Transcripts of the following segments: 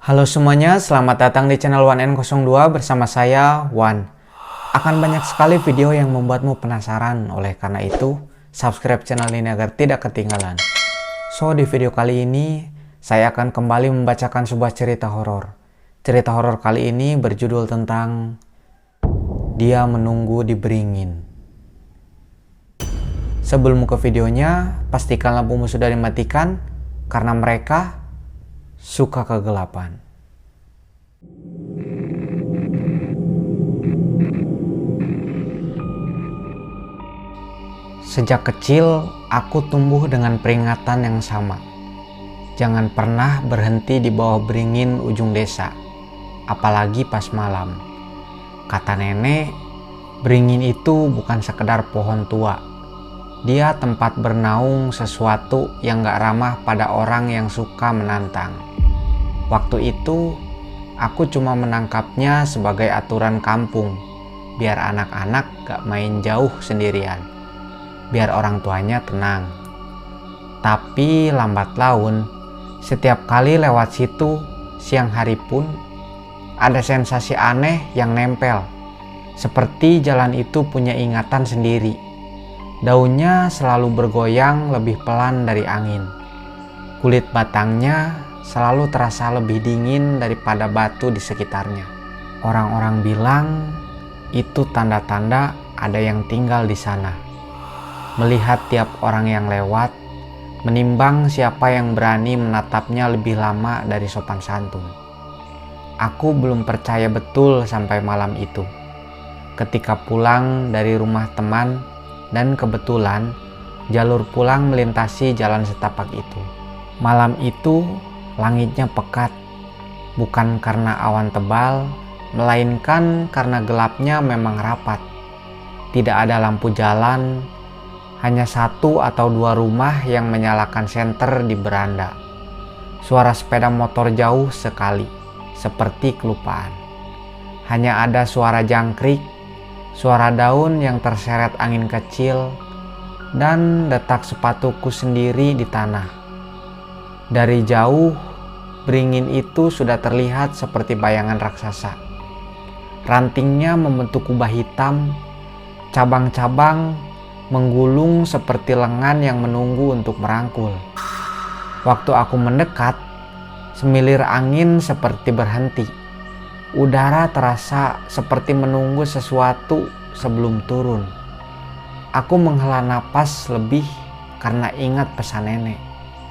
Halo semuanya, selamat datang di channel 1N02 bersama saya, Wan. Akan banyak sekali video yang membuatmu penasaran, oleh karena itu, subscribe channel ini agar tidak ketinggalan. So, di video kali ini, saya akan kembali membacakan sebuah cerita horor. Cerita horor kali ini berjudul tentang Dia Menunggu di Beringin. Sebelum ke videonya, pastikan lampumu sudah dimatikan, karena mereka suka kegelapan. Sejak kecil, aku tumbuh dengan peringatan yang sama. Jangan pernah berhenti di bawah beringin ujung desa, apalagi pas malam. Kata nenek, beringin itu bukan sekedar pohon tua. Dia tempat bernaung sesuatu yang gak ramah pada orang yang suka menantang. Waktu itu, aku cuma menangkapnya sebagai aturan kampung, biar anak-anak gak main jauh sendirian, biar orang tuanya tenang. Tapi lambat laun, setiap kali lewat situ, siang hari pun, ada sensasi aneh yang nempel, seperti jalan itu punya ingatan sendiri. Daunnya selalu bergoyang lebih pelan dari angin. Kulit batangnya selalu terasa lebih dingin daripada batu di sekitarnya. Orang-orang bilang itu tanda-tanda ada yang tinggal di sana. Melihat tiap orang yang lewat, menimbang siapa yang berani menatapnya lebih lama dari sopan santun. Aku belum percaya betul sampai malam itu. Ketika pulang dari rumah teman, dan kebetulan jalur pulang melintasi jalan setapak itu. Malam itu langitnya pekat, bukan karena awan tebal, melainkan karena gelapnya memang rapat. Tidak ada lampu jalan, hanya satu atau dua rumah yang menyalakan senter di beranda. Suara sepeda motor jauh sekali, seperti kelupaan. Hanya ada suara jangkrik, suara daun yang terseret angin kecil, dan detak sepatuku sendiri di tanah. Dari jauh, beringin itu sudah terlihat seperti bayangan raksasa. Rantingnya membentuk kubah hitam, cabang-cabang menggulung seperti lengan yang menunggu untuk merangkul. Waktu aku mendekat, semilir angin seperti berhenti. Udara terasa seperti menunggu sesuatu sebelum turun. Aku menghela napas lebih karena ingat pesan nenek.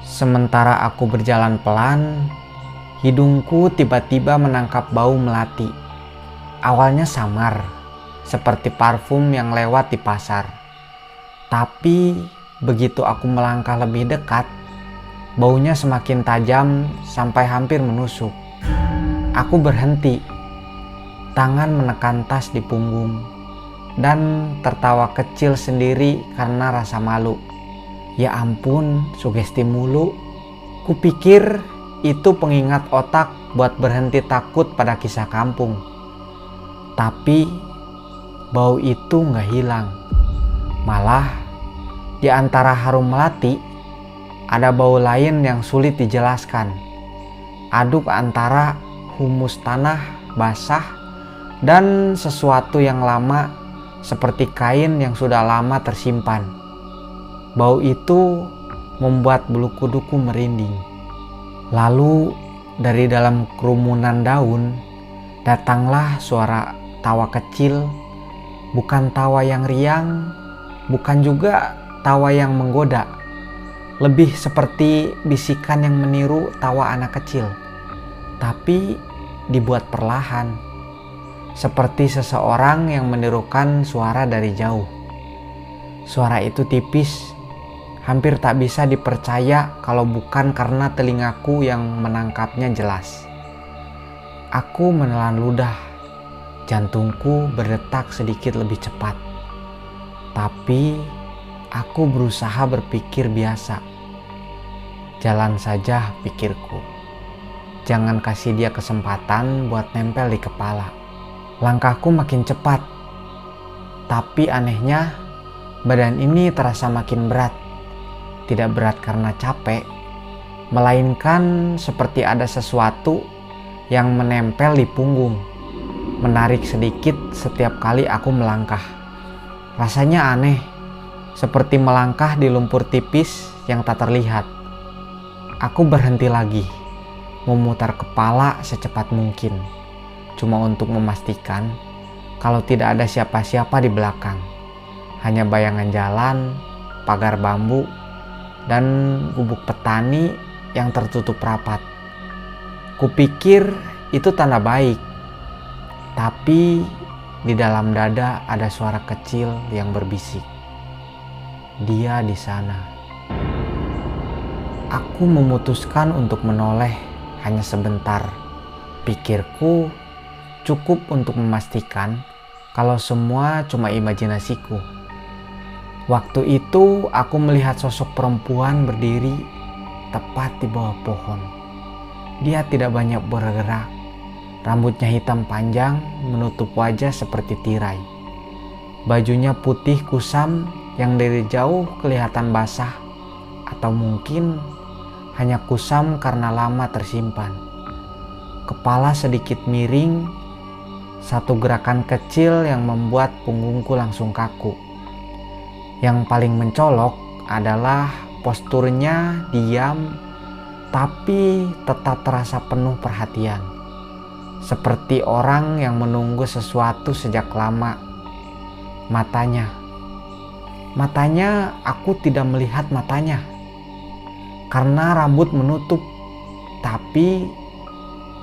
Sementara aku berjalan pelan, hidungku tiba-tiba menangkap bau melati. Awalnya samar, seperti parfum yang lewat di pasar. Tapi begitu aku melangkah lebih dekat, baunya semakin tajam sampai hampir menusuk. Aku berhenti, tangan menekan tas di punggung, dan tertawa kecil sendiri karena rasa malu. Ya ampun, sugesti mulu. Kupikir itu pengingat otak buat berhenti takut pada kisah kampung. Tapi bau itu nggak hilang. Malah di antara harum melati, ada bau lain yang sulit dijelaskan. Aduk antara humus tanah basah dan sesuatu yang lama seperti kain yang sudah lama tersimpan. Bau itu membuat bulu kuduku merinding. Lalu dari dalam kerumunan daun datanglah suara tawa kecil, bukan tawa yang riang, bukan juga tawa yang menggoda. Lebih seperti bisikan yang meniru tawa anak kecil, tapi dibuat perlahan, seperti seseorang yang menirukan suara dari jauh. Suara itu tipis, hampir tak bisa dipercaya kalau bukan karena telingaku yang menangkapnya jelas. Aku menelan ludah, jantungku berdetak sedikit lebih cepat. Tapi aku berusaha berpikir biasa. Jalan saja, pikirku. Jangan kasih dia kesempatan buat nempel di kepala. Langkahku makin cepat. Tapi anehnya, badan ini terasa makin berat. Tidak berat karena capek, melainkan seperti ada sesuatu yang menempel di punggung, menarik sedikit setiap kali aku melangkah. Rasanya aneh, seperti melangkah di lumpur tipis yang tak terlihat. Aku berhenti lagi, memutar kepala secepat mungkin, cuma untuk memastikan kalau tidak ada siapa-siapa di belakang. Hanya bayangan jalan, pagar bambu, dan gubuk petani yang tertutup rapat. Kupikir itu tanda baik, tapi di dalam dada ada suara kecil yang berbisik, "Dia di sana." Aku memutuskan untuk menoleh hanya sebentar. Pikirku cukup untuk memastikan kalau semua cuma imajinasiku. Waktu itu aku melihat sosok perempuan berdiri tepat di bawah pohon. Dia tidak banyak bergerak. Rambutnya hitam panjang menutup wajah seperti tirai. Bajunya putih kusam yang dari jauh kelihatan basah, atau mungkin hanya kusam karena lama tersimpan. Kepala sedikit miring, satu gerakan kecil yang membuat punggungku langsung kaku. Yang paling mencolok adalah posturnya diam tapi tetap terasa penuh perhatian. Seperti orang yang menunggu sesuatu sejak lama. Matanya aku tidak melihat matanya karena rambut menutup, tapi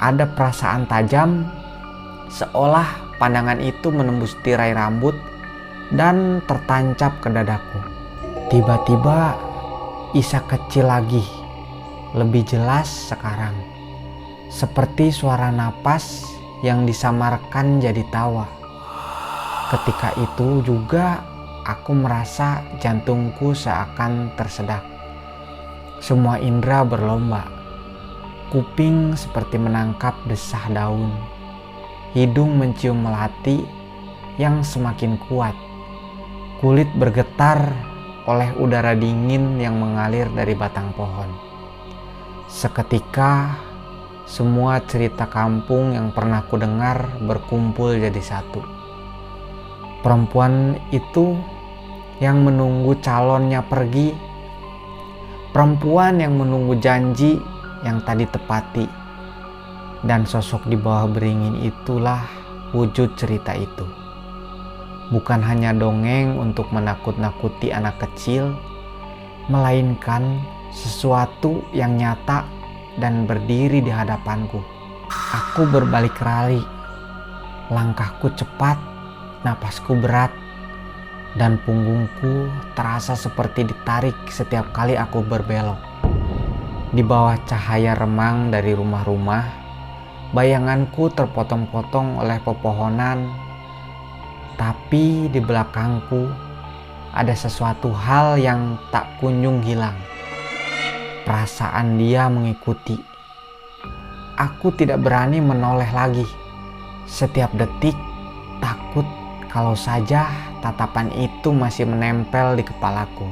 ada perasaan tajam, seolah pandangan itu menembus tirai rambut dan tertancap ke dadaku. Tiba-tiba isak kecil lagi, lebih jelas sekarang, seperti suara napas yang disamarkan jadi tawa. Ketika itu juga aku merasa jantungku seakan tersedak. Semua indera berlomba. Kuping seperti menangkap desah daun. Hidung mencium melati yang semakin kuat. Kulit bergetar oleh udara dingin yang mengalir dari batang pohon. Seketika semua cerita kampung yang pernah kudengar berkumpul jadi satu. Perempuan itu yang menunggu calonnya pergi. Perempuan yang menunggu janji yang tadi tepati. Dan sosok di bawah beringin itulah wujud cerita itu. Bukan hanya dongeng untuk menakut-nakuti anak kecil, melainkan sesuatu yang nyata dan berdiri di hadapanku. Aku berbalik rali, langkahku cepat, napasku berat, dan punggungku terasa seperti ditarik setiap kali aku berbelok. Di bawah cahaya remang dari rumah-rumah, bayanganku terpotong-potong oleh pepohonan, tapi di belakangku ada sesuatu hal yang tak kunjung hilang. Perasaan dia mengikuti. Aku tidak berani menoleh lagi. Setiap detik takut kalau saja tatapan itu masih menempel di kepalaku.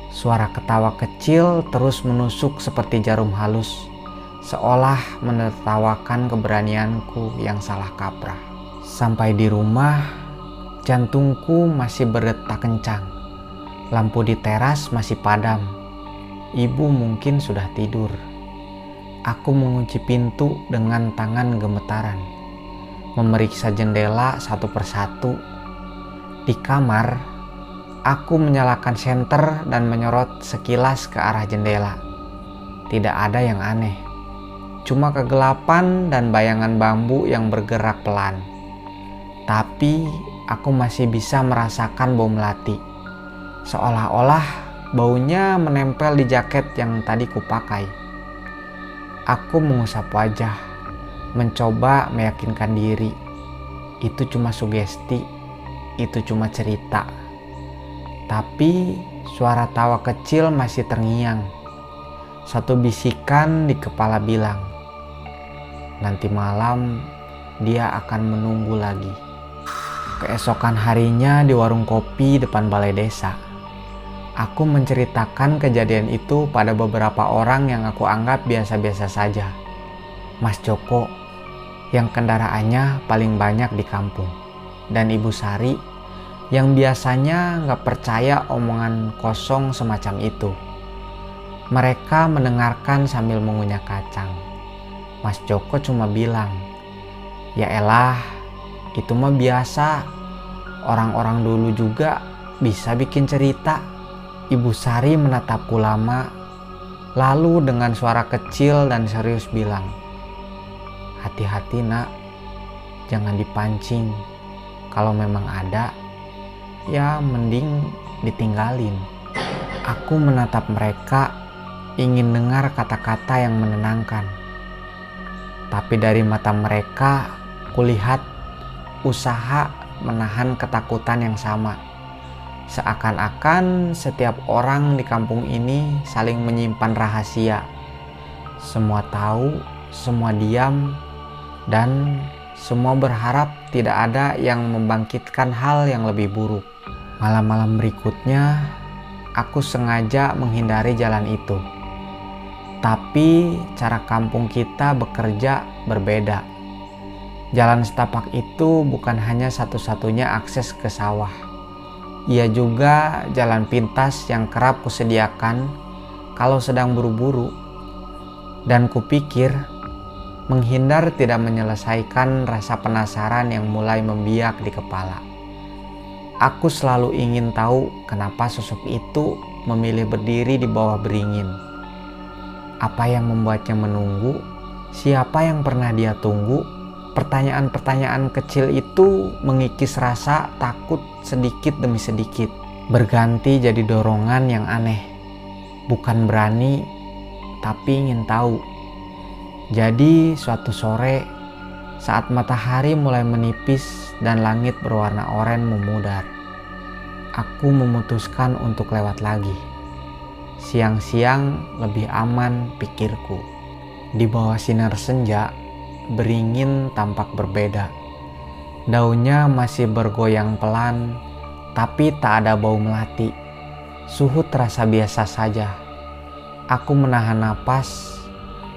Suara ketawa kecil terus menusuk seperti jarum halus, seolah menertawakan keberanianku yang salah kaprah. Sampai di rumah, jantungku masih berdetak kencang. Lampu di teras masih padam. Ibu mungkin sudah tidur. Aku mengunci pintu dengan tangan gemetaran, memeriksa jendela satu persatu. Di kamar, aku menyalakan senter dan menyorot sekilas ke arah jendela. Tidak ada yang aneh, cuma kegelapan dan bayangan bambu yang bergerak pelan. Tapi aku masih bisa merasakan bau melati, seolah-olah baunya menempel di jaket yang tadi kupakai. Aku mengusap wajah, mencoba meyakinkan diri. Itu cuma sugesti, itu cuma cerita. Tapi suara tawa kecil masih terngiang. Satu bisikan di kepala bilang, nanti malam dia akan menunggu lagi. Keesokan harinya di warung kopi depan balai desa, aku menceritakan kejadian itu pada beberapa orang yang aku anggap biasa-biasa saja. Mas Joko yang kendaraannya paling banyak di kampung, dan Ibu Sari yang biasanya nggak percaya omongan kosong semacam itu. Mereka mendengarkan sambil mengunyah kacang. Mas Joko cuma bilang, "Ya elah, itu mah biasa. Orang-orang dulu juga bisa bikin cerita." Ibu Sari menatapku lama, lalu dengan suara kecil dan serius bilang, "Hati-hati nak, jangan dipancing. Kalau memang ada, ya mending ditinggalin." Aku menatap mereka, ingin dengar kata-kata yang menenangkan. Tapi dari mata mereka, kulihat usaha menahan ketakutan yang sama. Seakan-akan setiap orang di kampung ini saling menyimpan rahasia. Semua tahu, semua diam, dan semua berharap tidak ada yang membangkitkan hal yang lebih buruk. Malam-malam berikutnya, aku sengaja menghindari jalan itu. Tapi cara kampung kita bekerja berbeda. Jalan setapak itu bukan hanya satu-satunya akses ke sawah. Ia juga jalan pintas yang kerap kusediakan kalau sedang buru-buru. Dan kupikir menghindar tidak menyelesaikan rasa penasaran yang mulai membiak di kepala. Aku selalu ingin tahu kenapa sosok itu memilih berdiri di bawah beringin. Apa yang membuatnya menunggu? Siapa yang pernah dia tunggu? Pertanyaan-pertanyaan kecil itu mengikis rasa takut sedikit demi sedikit, berganti jadi dorongan yang aneh. Bukan berani, tapi ingin tahu. Jadi suatu sore, saat matahari mulai menipis dan langit berwarna oranye memudar, aku memutuskan untuk lewat lagi. Siang-siang lebih aman, pikirku. Di bawah sinar senja, beringin tampak berbeda. Daunnya masih bergoyang pelan, tapi tak ada bau melati. Suhu terasa biasa saja. Aku menahan napas,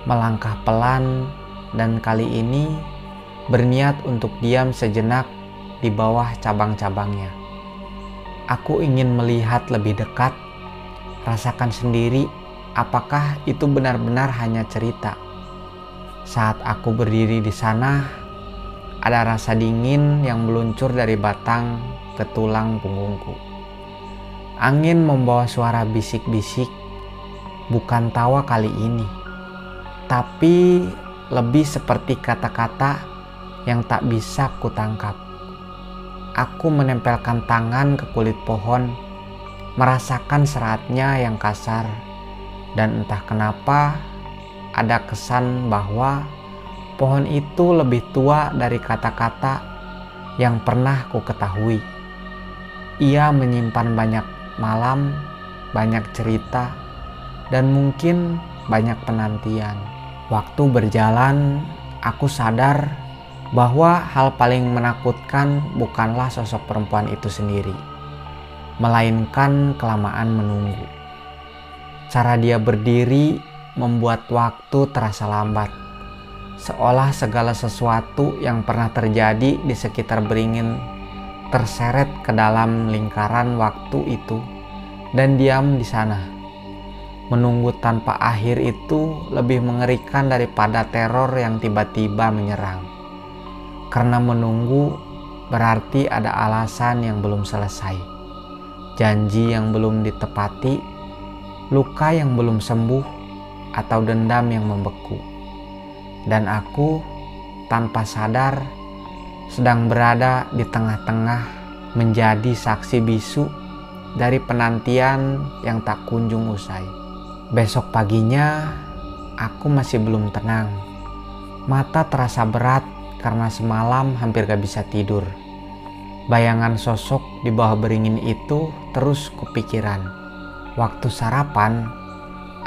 melangkah pelan, dan kali ini berniat untuk diam sejenak di bawah cabang-cabangnya. Aku ingin melihat lebih dekat, rasakan sendiri apakah itu benar-benar hanya cerita. Saat aku berdiri di sana, ada rasa dingin yang meluncur dari batang ke tulang punggungku. Angin membawa suara bisik-bisik, bukan tawa kali ini, tapi lebih seperti kata-kata yang tak bisa kutangkap. Aku menempelkan tangan ke kulit pohon, merasakan seratnya yang kasar, dan entah kenapa ada kesan bahwa pohon itu lebih tua dari kata-kata yang pernah ku ketahui. Ia menyimpan banyak malam, banyak cerita, dan mungkin banyak penantian. Waktu berjalan, aku sadar bahwa hal paling menakutkan bukanlah sosok perempuan itu sendiri, melainkan kelamaan menunggu. Cara dia berdiri membuat waktu terasa lambat, seolah segala sesuatu yang pernah terjadi di sekitar beringin terseret ke dalam lingkaran waktu itu dan diam di sana. Menunggu tanpa akhir itu lebih mengerikan daripada teror yang tiba-tiba menyerang. Karena menunggu berarti ada alasan yang belum selesai, janji yang belum ditepati, luka yang belum sembuh, atau dendam yang membeku. Dan aku tanpa sadar sedang berada di tengah-tengah, menjadi saksi bisu dari penantian yang tak kunjung usai. Besok paginya aku masih belum tenang. Mata terasa berat karena semalam hampir gak bisa tidur. Bayangan sosok di bawah beringin itu terus kupikiran. Waktu sarapan,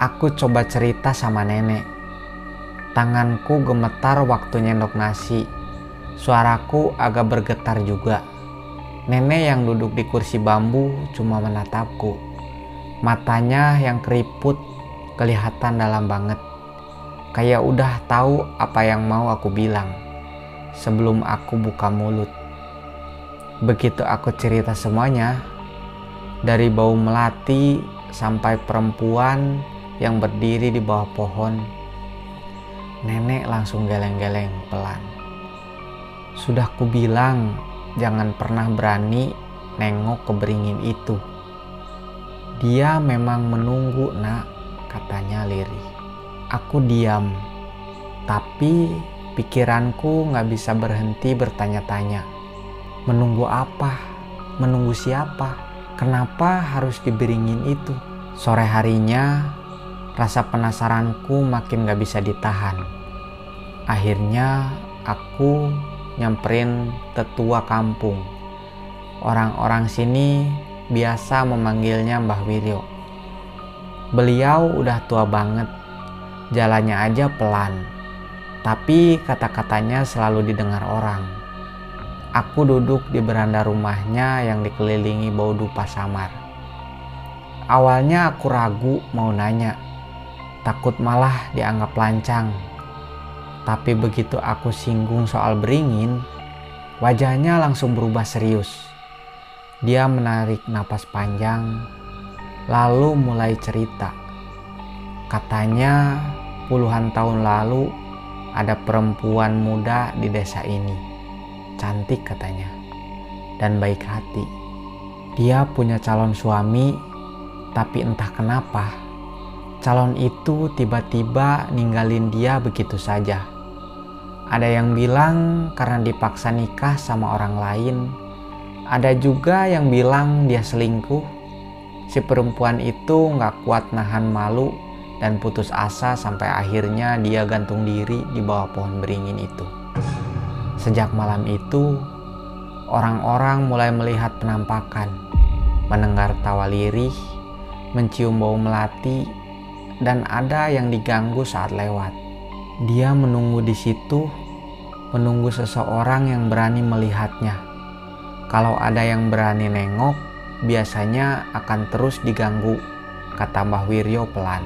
aku coba cerita sama nenek. Tanganku gemetar waktu nyendok nasi. Suaraku agak bergetar juga. Nenek yang duduk di kursi bambu cuma menatapku. Matanya yang keriput kelihatan dalam banget. Kayak udah tahu apa yang mau aku bilang sebelum aku buka mulut. Begitu aku cerita semuanya, dari bau melati sampai perempuan yang berdiri di bawah pohon, nenek langsung geleng-geleng pelan. Sudah kubilang jangan pernah berani nengok ke beringin itu. Dia memang menunggu, nak, katanya lirih. Aku diam, tapi pikiranku gak bisa berhenti bertanya-tanya. Menunggu apa? Menunggu siapa? Kenapa harus di beringin itu? Sore harinya, rasa penasaranku makin gak bisa ditahan. Akhirnya aku nyamperin tetua kampung. Orang-orang sini biasa memanggilnya Mbah Wiryo. Beliau udah tua banget, jalannya aja pelan, tapi kata-katanya selalu didengar orang. Aku duduk di beranda rumahnya yang dikelilingi bau dupa samar. Awalnya aku ragu mau nanya, takut malah dianggap lancang. Tapi begitu aku singgung soal beringin, wajahnya langsung berubah serius. Dia menarik napas panjang, lalu mulai cerita. Katanya puluhan tahun lalu ada perempuan muda di desa ini. Cantik katanya, dan baik hati. Dia punya calon suami, tapi entah kenapa calon itu tiba-tiba ninggalin dia begitu saja. Ada yang bilang karena dipaksa nikah sama orang lain. Ada juga yang bilang dia selingkuh. Si perempuan itu gak kuat nahan malu dan putus asa sampai akhirnya dia gantung diri di bawah pohon beringin itu. Sejak malam itu, orang-orang mulai melihat penampakan, mendengar tawa lirih, mencium bau melati, dan ada yang diganggu saat lewat. Dia menunggu di situ, menunggu seseorang yang berani melihatnya. Kalau ada yang berani nengok, biasanya akan terus diganggu, kata Mbah Wiryo pelan.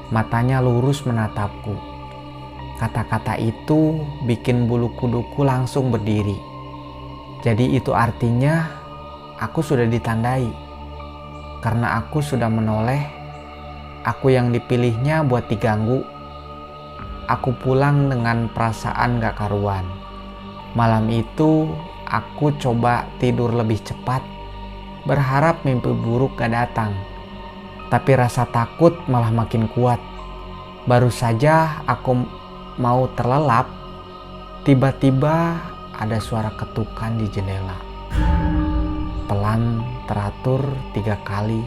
Matanya lurus menatapku. Kata-kata itu bikin bulu kuduku langsung berdiri. Jadi itu artinya aku sudah ditandai. Karena aku sudah menoleh, aku yang dipilihnya buat diganggu. Aku pulang dengan perasaan gak karuan. Malam itu aku coba tidur lebih cepat, berharap mimpi buruk gak datang. Tapi rasa takut malah makin kuat. Baru saja aku mau terlelap, tiba-tiba ada suara ketukan di jendela. Pelan, teratur 3 kali.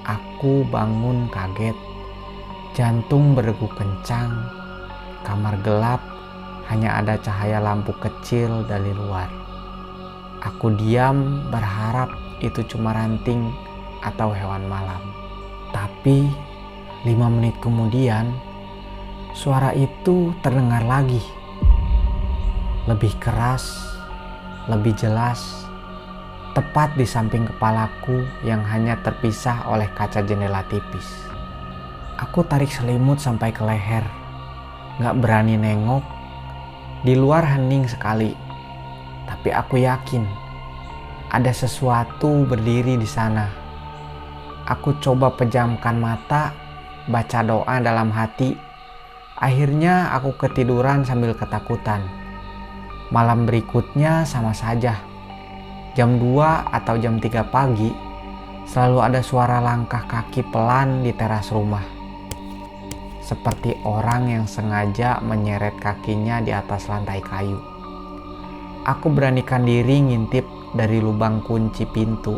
Aku bangun kaget, jantung berdegup kencang. Kamar gelap, hanya ada cahaya lampu kecil dari luar. Aku diam berharap itu cuma ranting atau hewan malam. Tapi 5 menit kemudian, suara itu terdengar lagi. Lebih keras, lebih jelas, tepat di samping kepalaku yang hanya terpisah oleh kaca jendela tipis. Aku tarik selimut sampai ke leher, gak berani nengok. Di luar hening sekali, tapi aku yakin ada sesuatu berdiri di sana. Aku coba pejamkan mata, baca doa dalam hati. Akhirnya aku ketiduran sambil ketakutan. Malam berikutnya sama saja. Jam 2 atau jam 3 pagi, selalu ada suara langkah kaki pelan di teras rumah. Seperti orang yang sengaja menyeret kakinya di atas lantai kayu. Aku beranikan diri ngintip dari lubang kunci pintu.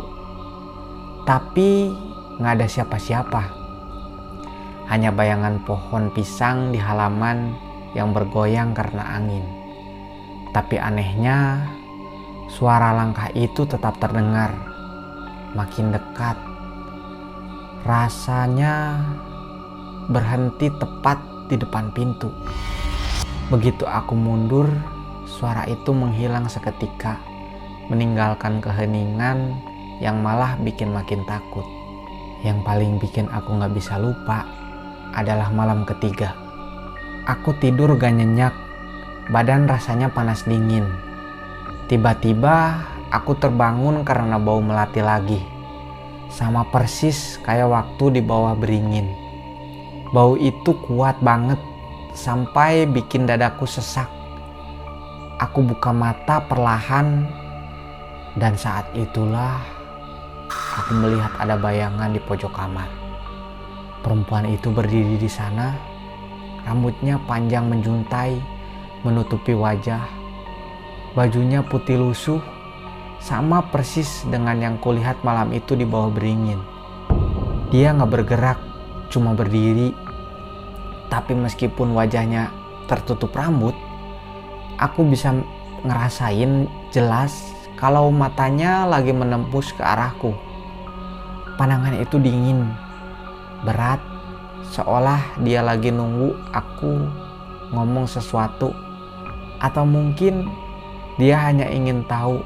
Tapi gak ada siapa-siapa. Hanya bayangan pohon pisang di halaman yang bergoyang karena angin. Tapi anehnya, suara langkah itu tetap terdengar. Makin dekat. Rasanya berhenti tepat di depan pintu. Begitu aku mundur, suara itu menghilang seketika, meninggalkan keheningan yang malah bikin makin takut. Yang paling bikin aku gak bisa lupa, adalah malam ketiga. Aku tidur gak nyenyak, badan rasanya panas dingin. Tiba-tiba aku terbangun karena bau melati lagi. Sama persis kayak waktu di bawah beringin. Bau itu kuat banget sampai bikin dadaku sesak. Aku buka mata perlahan dan saat itulah aku melihat ada bayangan di pojok kamar. Perempuan itu berdiri di sana, rambutnya panjang menjuntai menutupi wajah. Bajunya putih lusuh, sama persis dengan yang kulihat malam itu di bawah beringin. Dia gak bergerak, cuma berdiri. Tapi meskipun wajahnya tertutup rambut, aku bisa ngerasain jelas kalau matanya lagi menembus ke arahku. Pandangan itu dingin, berat, seolah dia lagi nunggu aku ngomong sesuatu. Atau mungkin dia hanya ingin tahu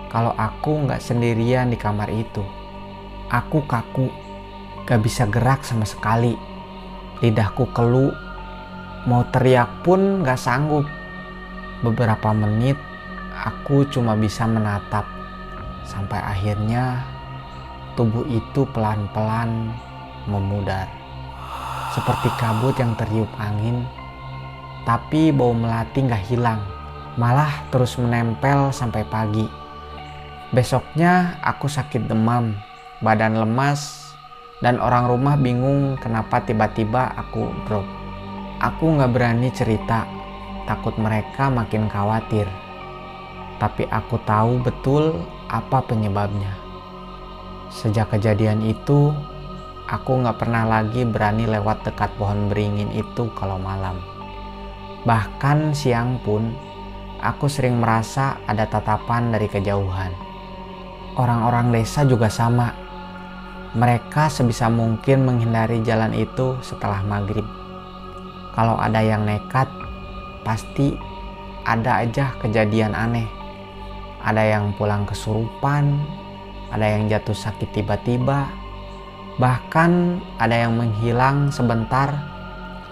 kalau aku gak sendirian di kamar itu. Aku kaku, gak bisa gerak sama sekali. Lidahku keluh, mau teriak pun gak sanggup. Beberapa menit aku cuma bisa menatap. Sampai akhirnya tubuh itu pelan-pelan memudar. Seperti kabut yang tertiup angin. Tapi bau melati gak hilang, malah terus menempel sampai pagi. Besoknya aku sakit demam, badan lemas, dan orang rumah bingung kenapa tiba-tiba aku drop. Aku gak berani cerita, takut mereka makin khawatir. Tapi aku tahu betul apa penyebabnya. Sejak kejadian itu, aku gak pernah lagi berani lewat dekat pohon beringin itu kalau malam. Bahkan siang pun, aku sering merasa ada tatapan dari kejauhan. Orang-orang desa juga sama. Mereka sebisa mungkin menghindari jalan itu setelah maghrib. Kalau ada yang nekat, pasti ada aja kejadian aneh. Ada yang pulang kesurupan, ada yang jatuh sakit tiba-tiba, bahkan ada yang menghilang sebentar,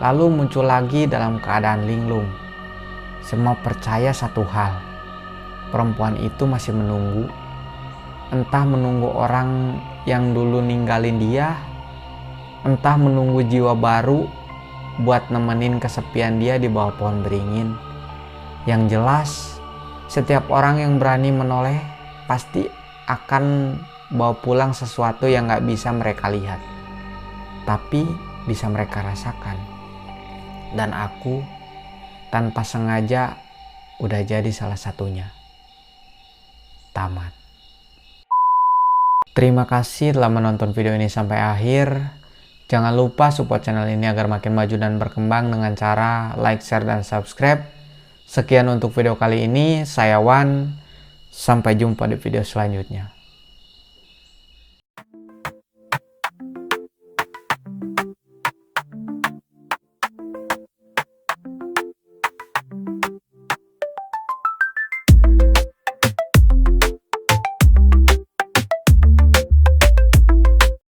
lalu muncul lagi dalam keadaan linglung. Semua percaya satu hal, perempuan itu masih menunggu. Entah menunggu orang yang dulu ninggalin dia, entah menunggu jiwa baru buat nemenin kesepian dia di bawah pohon beringin. Yang jelas, setiap orang yang berani menoleh pasti akan bawa pulang sesuatu yang gak bisa mereka lihat, tapi bisa mereka rasakan. Dan aku tanpa sengaja udah jadi salah satunya. Tamat. Terima kasih telah menonton video ini sampai akhir. Jangan lupa support channel ini agar makin maju dan berkembang dengan cara like, share, dan subscribe. Sekian untuk video kali ini. Saya Wan. Sampai jumpa di video selanjutnya.